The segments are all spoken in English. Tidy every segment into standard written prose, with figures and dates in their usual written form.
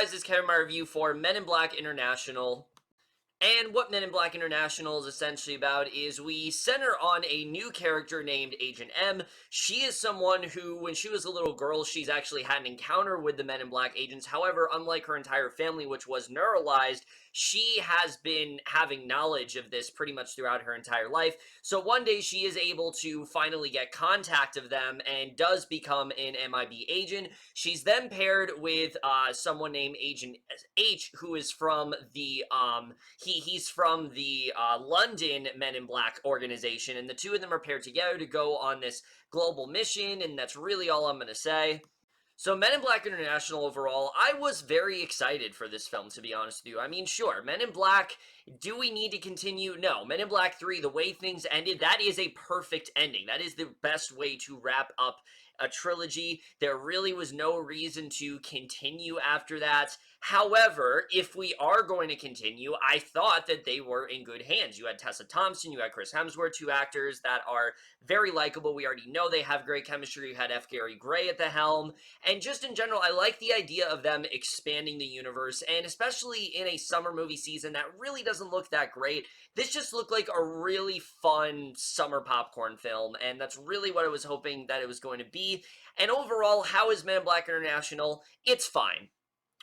guys, this is Kevin, my review for Men in Black International. And what Men in Black International is essentially about is we center on a new character named Agent M. She is someone who, when she was a little girl, she's actually had an encounter with the Men in Black agents. However, unlike her entire family, which was neuralized, she has been having knowledge of this pretty much throughout her entire life. So one day she is able to finally get contact of them and does become an MIB agent. She's then paired with someone named Agent H, who is from the he's from the London Men in Black organization, and the two of them are paired together to go on this global mission, and that's really all I'm going to say. So, Men in Black International overall, I was very excited for this film, to be honest with you. I mean, sure, Men in Black, do we need to continue? No. Men in Black 3, the way things ended, that is a perfect ending. That is the best way to wrap up a trilogy. There really was no reason to continue after that. However, if we are going to continue, I thought that they were in good hands. You had Tessa Thompson, you had Chris Hemsworth, two actors that are very likable. We already know they have great chemistry. You had F. Gary Gray at the helm. And just in general, I like the idea of them expanding the universe, and especially in a summer movie season that really doesn't look that great. This just looked like a really fun summer popcorn film, and that's really what I was hoping that it was going to be. And overall, how is Men in Black International? It's fine.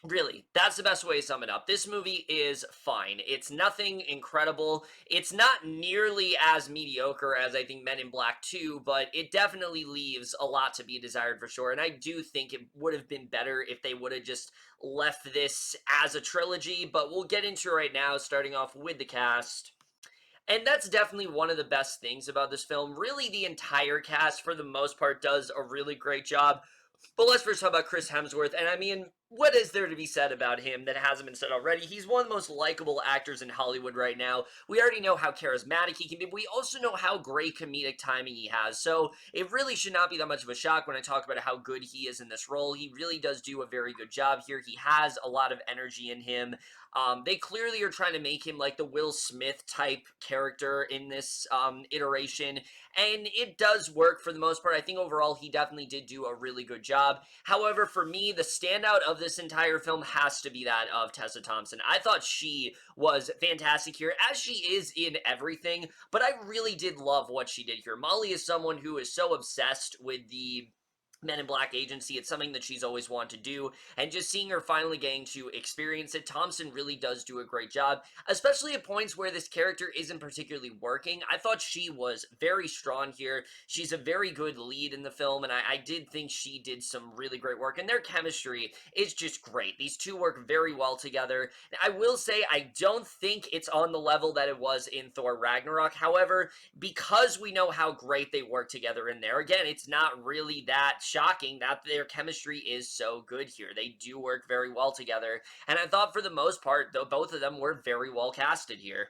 Really, that's the best way to sum it up. This movie is fine. It's nothing incredible. It's not nearly as mediocre as I think Men in Black 2, but it definitely leaves a lot to be desired for sure. And I do think it would have been better if they would have just left this as a trilogy, but we'll get into it right now, starting off with the cast. And that's definitely one of the best things about this film. Really, the entire cast, for the most part, does a really great job. But let's first talk about Chris Hemsworth, and I mean, what is there to be said about him that hasn't been said already? He's one of the most likable actors in Hollywood right now. We already know how charismatic he can be, but we also know how great comedic timing he has, so it really should not be that much of a shock when I talk about how good he is in this role. He really does do a very good job here. He has a lot of energy in him. They clearly are trying to make him like the Will Smith type character in this iteration, and it does work for the most part. I think overall he definitely did do a really good job. However, for me, the standout of this entire film has to be that of Tessa Thompson. I thought she was fantastic here, as she is in everything, but I really did love what she did here. Molly is someone who is so obsessed with the Men in Black agency. It's something that she's always wanted to do, and just seeing her finally getting to experience it, Thompson really does do a great job, especially at points where this character isn't particularly working. I thought she was very strong here. She's a very good lead in the film, and I did think she did some really great work, and their chemistry is just great. These two work very well together. I will say I don't think it's on the level that it was in Thor Ragnarok. However, because we know how great they work together in there, again, it's not really that shocking that their chemistry is so good here. They do work very well together, and I thought for the most part, though, both of them were very well casted here.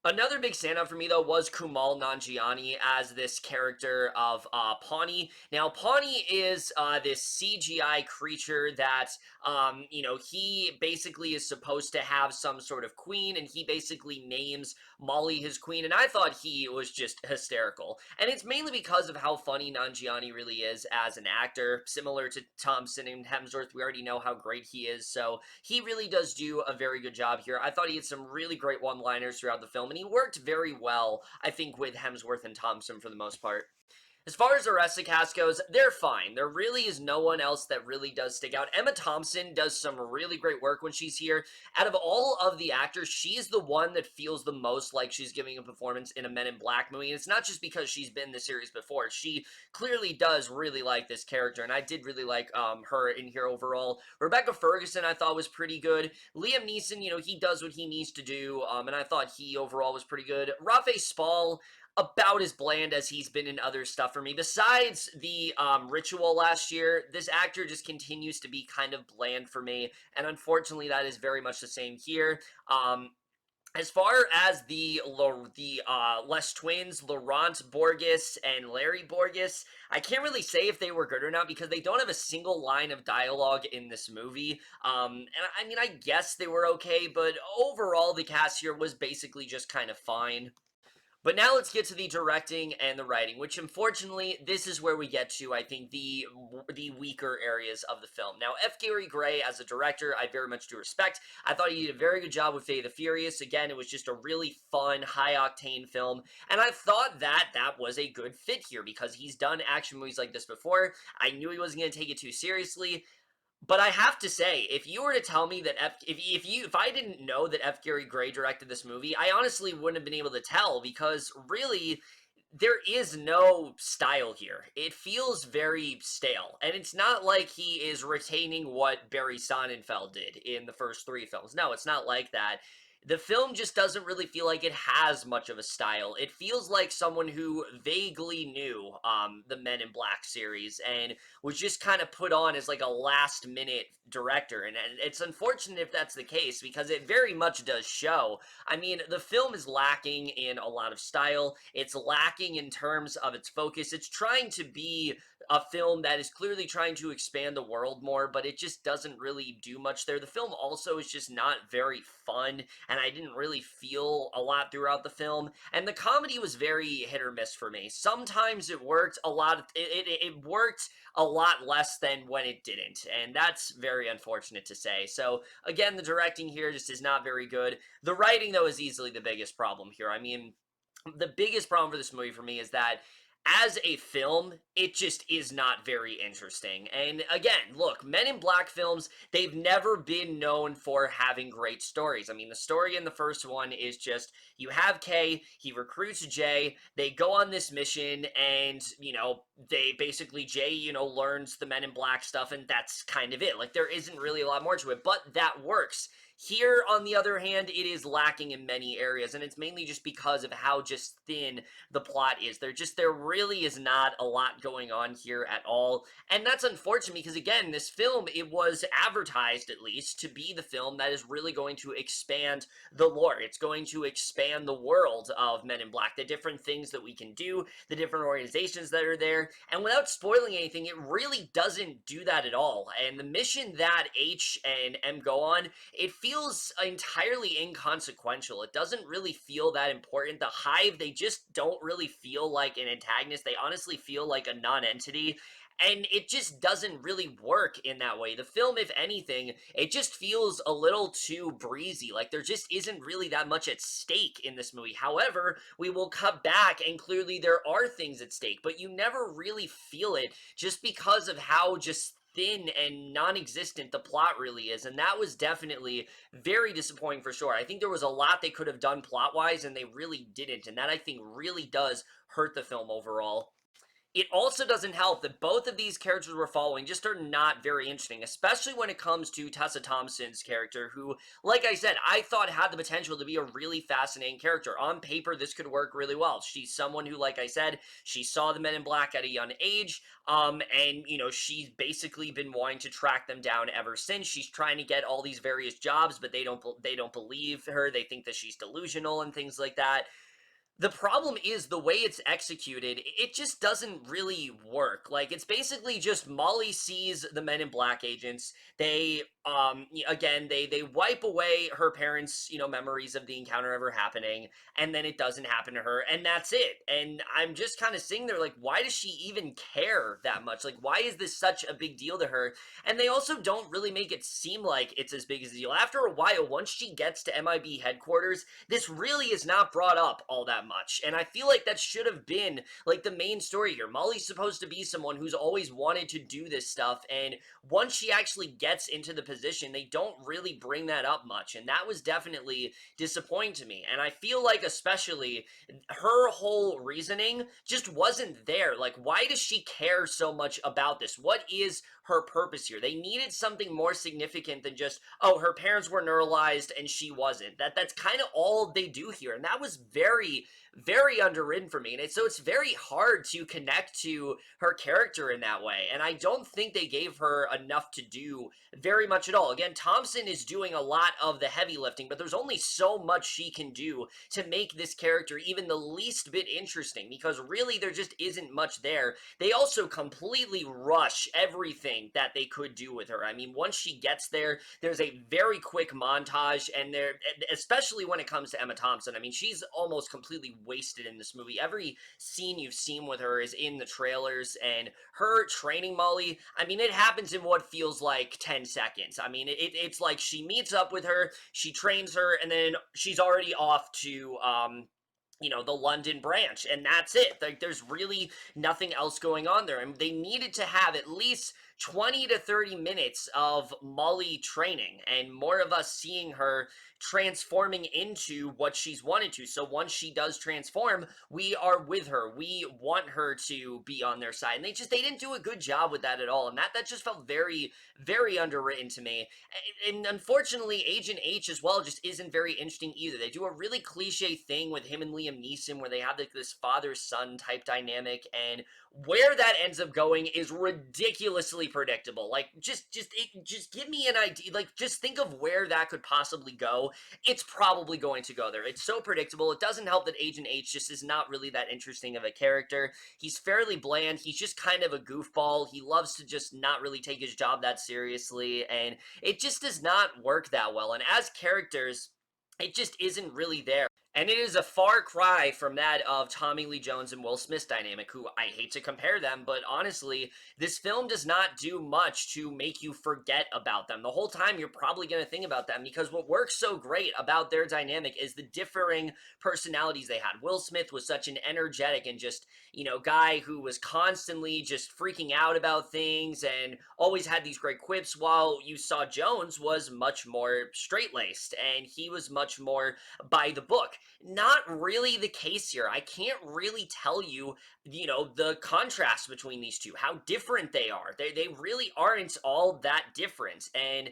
Another big standout for me, though, was Kumail Nanjiani as this character of Pawnee. Now, Pawnee is this CGI creature that, he basically is supposed to have some sort of queen, and he basically names Molly his queen, and I thought he was just hysterical. And it's mainly because of how funny Nanjiani really is as an actor. Similar to Thompson and Hemsworth, we already know how great he is, so he really does do a very good job here. I thought he had some really great one-liners throughout the film, and he worked very well, I think, with Hemsworth and Thompson for the most part. As far as the rest of the cast goes, they're fine. There really is no one else that really does stick out. Emma Thompson does some really great work when she's here. Out of all of the actors, she's the one that feels the most like she's giving a performance in a Men in Black movie. And it's not just because she's been in the series before. She clearly does really like this character, and I did really like her in here overall. Rebecca Ferguson, I thought, was pretty good. Liam Neeson, he does what he needs to do, and I thought he overall was pretty good. Rafe Spall, about as bland as he's been in other stuff for me. Besides the Ritual last year, this actor just continues to be kind of bland for me, and unfortunately that is very much the same here. As far as the Les twins, Laurent Borges and Larry Borges, I can't really say if they were good or not because they don't have a single line of dialogue in this movie. And I mean, I guess they were okay, but overall the cast here was basically just kind of fine. But now let's get to the directing and the writing, which unfortunately, this is where we get to, I think, the weaker areas of the film. Now, F. Gary Gray, as a director, I very much do respect. I thought he did a very good job with Fate of the Furious. Again, it was just a really fun, high-octane film, and I thought that that was a good fit here, because he's done action movies like this before. I knew he wasn't going to take it too seriously. But I have to say, if you were to tell me that if I didn't know that F. Gary Gray directed this movie, I honestly wouldn't have been able to tell, because really there is no style here. It feels very stale, and it's not like he is retaining what Barry Sonnenfeld did in the first three films. No, it's not like that. The film just doesn't really feel like it has much of a style. It feels like someone who vaguely knew the Men in Black series and was just kind of put on as like a last minute director. And it's unfortunate if that's the case, because it very much does show. I mean, the film is lacking in a lot of style. It's lacking in terms of its focus. It's trying to be a film that is clearly trying to expand the world more, but it just doesn't really do much there. The film also is just not very fun, and I didn't really feel a lot throughout the film. And the comedy was very hit or miss for me. Sometimes it worked a lot. It worked a lot less than when it didn't, and that's very unfortunate to say. So again, the directing here just is not very good. The writing, though, is easily the biggest problem here. I mean, the biggest problem for this movie for me is that as a film, it just is not very interesting. And again, look, Men in Black films, they've never been known for having great stories. I mean, the story in the first one is just, you have K, he recruits J, they go on this mission, and, they basically, J, learns the Men in Black stuff, and that's kind of it. Like, there isn't really a lot more to it, but that works. Here, on the other hand, it is lacking in many areas, and it's mainly just because of how just thin the plot is. There really is not a lot going on here at all, and that's unfortunate, because again, this film, it was advertised, at least, to be the film that is really going to expand the lore. It's going to expand the world of Men in Black, the different things that we can do, the different organizations that are there, and without spoiling anything, it really doesn't do that at all. And the mission that H and M go on, it feels entirely inconsequential. It doesn't really feel that important. The Hive, they just don't really feel like an antagonist. They honestly feel like a non-entity, and it just doesn't really work in that way. The film, if anything, it just feels a little too breezy. Like, there just isn't really that much at stake in this movie. However, we will cut back, and clearly there are things at stake, but you never really feel it, just because of how just thin and non-existent the plot really is, and that was definitely very disappointing for sure. I think there was a lot they could have done plot-wise, and they really didn't, and that, I think, really does hurt the film overall. It also doesn't help that both of these characters we're following just are not very interesting, especially when it comes to Tessa Thompson's character, who, like I said, I thought had the potential to be a really fascinating character. On paper, this could work really well. She's someone who, like I said, she saw the Men in Black at a young age, and, she's basically been wanting to track them down ever since. She's trying to get all these various jobs, but they don't believe her. They think that she's delusional and things like that. The problem is the way it's executed, it just doesn't really work. Like, it's basically just Molly sees the Men in Black agents. They, again, they wipe away her parents', memories of the encounter ever happening, and then it doesn't happen to her, and that's it. And I'm just kind of sitting there like, why does she even care that much? Like, why is this such a big deal to her? And they also don't really make it seem like it's as big as a deal. After a while, once she gets to MIB headquarters, this really is not brought up all that much. And I feel like that should have been like the main story here. Molly's supposed to be someone who's always wanted to do this stuff, and once she actually gets into the position, they don't really bring that up much, and that was definitely disappointing to me. And I feel like especially her whole reasoning just wasn't there. Like, why does she care so much about this? What is her purpose here? They needed something more significant than just, oh, her parents were neuralized and she wasn't. That's kind of all they do here, and that was very, very underwritten for me. And so it's very hard to connect to her character in that way, and I don't think they gave her enough to do very much at all. Again, Thompson is doing a lot of the heavy lifting, but there's only so much she can do to make this character even the least bit interesting, because really there just isn't much there. They also completely rush everything everything that they could do with her. I mean, once she gets there, there's a very quick montage, and there, especially when it comes to Emma Thompson, I mean, she's almost completely wasted in this movie. Every scene you've seen with her is in the trailers, and her training Molly, I mean, it happens in what feels like 10 seconds. I mean, it's like she meets up with her, she trains her, and then she's already off to, the London branch, and that's it. Like, there's really nothing else going on there. And they needed to have at least 20 to 30 minutes of Molly training and more of us seeing her transforming into what she's wanted to. So once she does transform, we are with her. We want her to be on their side. And they didn't do a good job with that at all. And that just felt very, very underwritten to me. And unfortunately, Agent H as well just isn't very interesting either. They do a really cliche thing with him and Liam Neeson where they have this father-son type dynamic, and where that ends up going is ridiculously predictable. Like, just give me an idea. Like, just think of where that could possibly go. It's probably going to go there. It's so predictable. It doesn't help that Agent H just is not really that interesting of a character. He's fairly bland. He's just kind of a goofball. He loves to just not really take his job that seriously, and it just does not work that well. And as characters, it just isn't really there. And it is a far cry from that of Tommy Lee Jones and Will Smith's dynamic, who I hate to compare them, but honestly, this film does not do much to make you forget about them. The whole time you're probably going to think about them, because what works so great about their dynamic is the differing personalities they had. Will Smith was such an energetic and just, guy who was constantly just freaking out about things and always had these great quips, while you saw Jones was much more straight-laced, and he was much more by the book. Not really the case here. I can't really tell you, the contrast between these two, how different they are. They really aren't all that different, and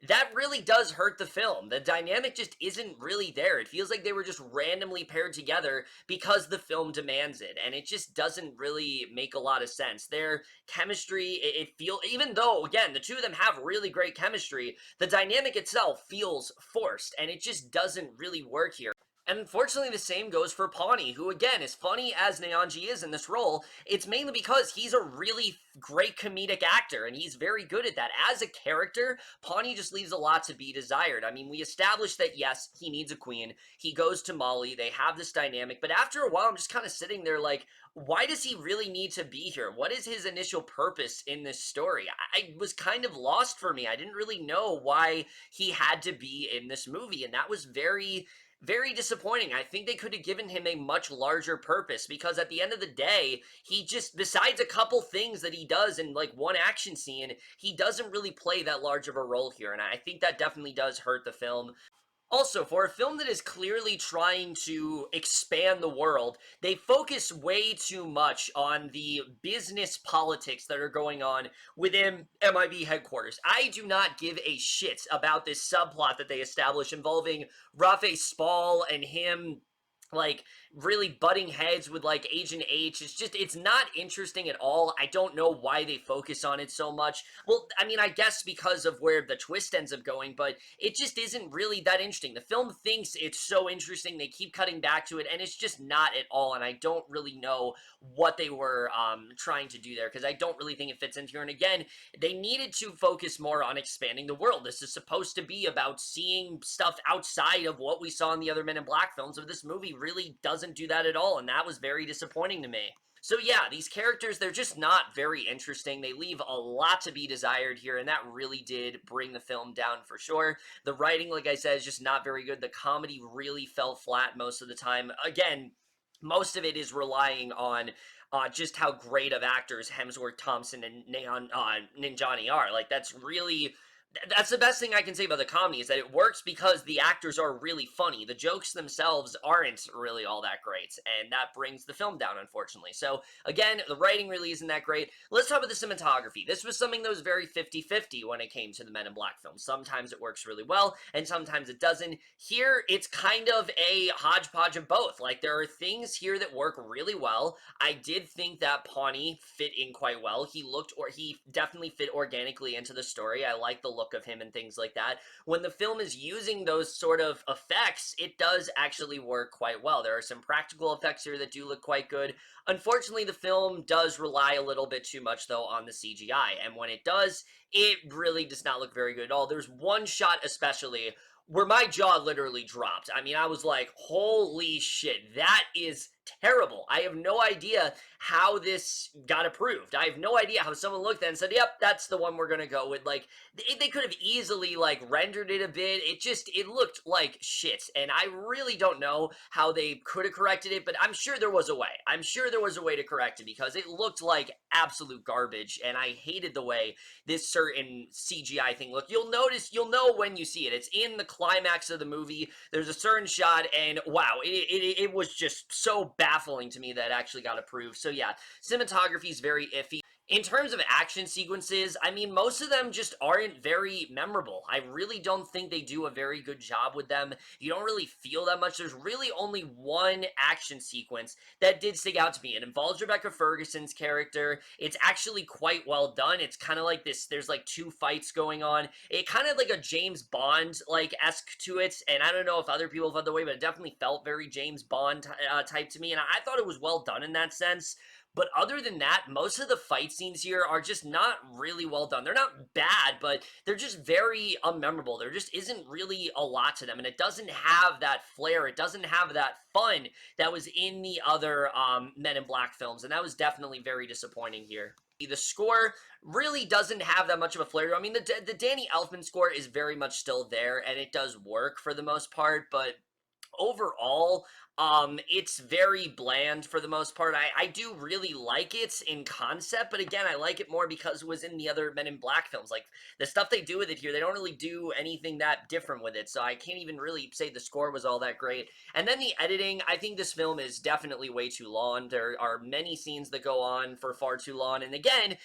that really does hurt the film. The dynamic just isn't really there. It feels like they were just randomly paired together because the film demands it, and it just doesn't really make a lot of sense. Their chemistry, it feels, even though, again, the two of them have really great chemistry, the dynamic itself feels forced, and it just doesn't really work here. And unfortunately, the same goes for Pawnee, who, again, as funny as Nanjiani is in this role, it's mainly because he's a really great comedic actor, and he's very good at that. As a character, Pawnee just leaves a lot to be desired. I mean, we established that, yes, he needs a queen. He goes to Molly. They have this dynamic. But after a while, I'm just kind of sitting there like, why does he really need to be here? What is his initial purpose in this story? I was kind of lost for me. I didn't really know why he had to be in this movie, and that was very, very disappointing. I think they could have given him a much larger purpose, because at the end of the day, he just, besides a couple things that he does in like one action scene, he doesn't really play that large of a role here, and I think that definitely does hurt the film. Also, for a film that is clearly trying to expand the world, they focus way too much on the business politics that are going on within MIB headquarters. I do not give a shit about this subplot that they establish involving Rafe Spall and him, like, really butting heads with, like, Agent H. It's not interesting at all. I don't know why they focus on it so much. Well, I mean, I guess because of where the twist ends up going, but it just isn't really that interesting. The film thinks it's so interesting, they keep cutting back to it, and it's just not at all, and I don't really know what they were trying to do there, because I don't really think it fits in here. And again, they needed to focus more on expanding the world. This is supposed to be about seeing stuff outside of what we saw in the other Men in Black films, but this movie really doesn't do that at all, and that was very disappointing to me. So yeah, these characters, they're just not very interesting. They leave a lot to be desired here, and that really did bring the film down for sure. The writing, like I said, is just not very good. The comedy really fell flat most of the time. Again, most of it is relying on just how great of actors Hemsworth, Thompson, and Nanjiani are. Like, that's the best thing I can say about the comedy, is that it works because the actors are really funny. The jokes themselves aren't really all that great, and that brings the film down, unfortunately. So, again, the writing really isn't that great. Let's talk about the cinematography. This was something that was very 50-50 when it came to the Men in Black films. Sometimes it works really well, and sometimes it doesn't. Here, it's kind of a hodgepodge of both. Like, there are things here that work really well. I did think that Pawnee fit in quite well. He definitely fit organically into the story. I like the look of him and things like that. When the film is using those sort of effects, it does actually work quite well. There are some practical effects here that do look quite good. Unfortunately, the film does rely a little bit too much, though, on the CGI, and when it does, it really does not look very good at all. There's one shot especially where my jaw literally dropped. I mean, I was like, holy shit, that is terrible. I have no idea how this got approved. I have no idea how someone looked at it and said, yep, that's the one we're gonna go with. Like, they could have easily, like, rendered it a bit. It looked like shit, and I really don't know how they could have corrected it, but I'm sure there was a way. I'm sure there was a way to correct it, because it looked like absolute garbage, and I hated the way this certain CGI thing looked. You'll know when you see it. It's in the climax of the movie. There's a certain shot, and wow, it was just so baffling to me that it actually got approved. So yeah, cinematography is very iffy. In terms of action sequences, I mean, most of them just aren't very memorable. I really don't think they do a very good job with them. You don't really feel that much. There's really only one action sequence that did stick out to me. It involves Rebecca Ferguson's character. It's actually quite well done. It's kind of like this, there's like two fights going on. It kind of like a James Bond esque to it, and I don't know if other people felt the way, but it definitely felt very James Bond type to me, and I thought it was well done in that sense. But other than that, most of the fight scenes here are just not really well done. They're not bad, but they're just very unmemorable. There just isn't really a lot to them, and it doesn't have that flair. It doesn't have that fun that was in the other Men in Black films, and that was definitely very disappointing here. The score really doesn't have that much of a flair. I mean, the Danny Elfman score is very much still there, and it does work for the most part, but overall, it's very bland for the most part. I do really like it in concept, but again, I like it more because it was in the other Men in Black films. Like, the stuff they do with it here, they don't really do anything that different with it, so I can't even really say the score was all that great. And then the editing, I think this film is definitely way too long. There are many scenes that go on for far too long, and again,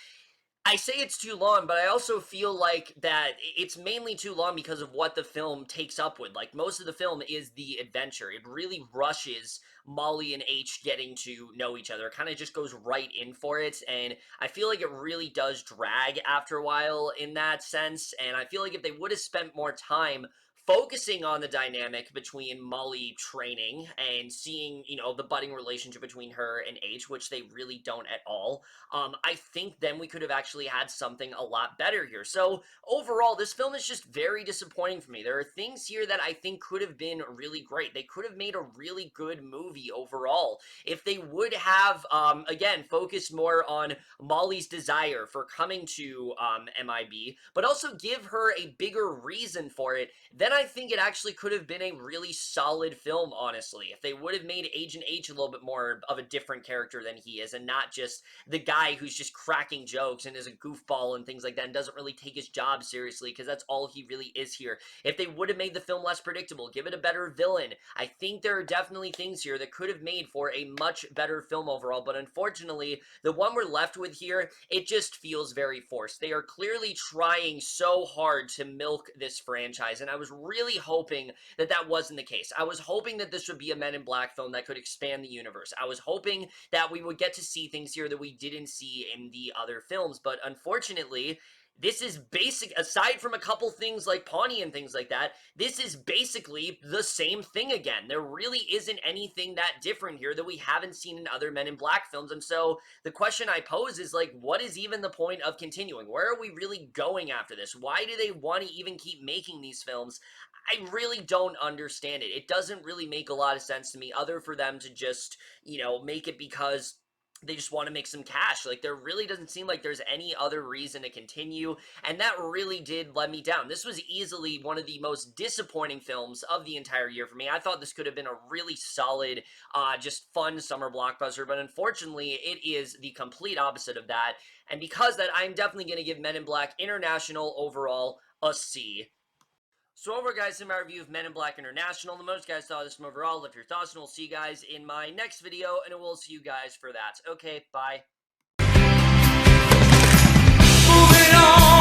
I say it's too long, but I also feel like that it's mainly too long because of what the film takes up with. Like, most of the film is the adventure. It really rushes Molly and H getting to know each other. It kind of just goes right in for it, and I feel like it really does drag after a while in that sense, and I feel like if they would have spent more time focusing on the dynamic between Molly training and seeing, you know, the budding relationship between her and H, which they really don't at all, I think then we could have actually had something a lot better here. So overall, this film is just very disappointing for me. There are things here that I think could have been really great. They could have made a really good movie overall if they would have, again, focused more on Molly's desire for coming to MIB, but also give her a bigger reason for it. Then I think it actually could have been a really solid film, honestly, if they would have made Agent H a little bit more of a different character than he is, and not just the guy who's just cracking jokes and is a goofball and things like that and doesn't really take his job seriously, because that's all he really is here. If they would have made the film less predictable, give it a better villain, I think there are definitely things here that could have made for a much better film overall, but unfortunately, the one we're left with here, it just feels very forced. They are clearly trying so hard to milk this franchise, and I was really hoping that that wasn't the case. I was hoping that this would be a Men in Black film that could expand the universe. I was hoping that we would get to see things here that we didn't see in the other films, but unfortunately, this is basic, aside from a couple things like Pawnee and things like that, this is basically the same thing again. There really isn't anything that different here that we haven't seen in other Men in Black films, and so the question I pose is, like, what is even the point of continuing? Where are we really going after this? Why do they want to even keep making these films? I really don't understand it. It doesn't really make a lot of sense to me, other for them to just, you know, make it because they just want to make some cash. Like, there really doesn't seem like there's any other reason to continue, and that really did let me down. This was easily one of the most disappointing films of the entire year for me. I thought this could have been a really solid, just fun summer blockbuster, but unfortunately, it is the complete opposite of that, and because of that, I'm definitely going to give Men in Black International overall a C. So over, guys, in my review of Men in Black International, the most guys saw this from overall. Left your thoughts, and we'll see you guys in my next video, and we'll see you guys for that. Okay, bye. Moving on.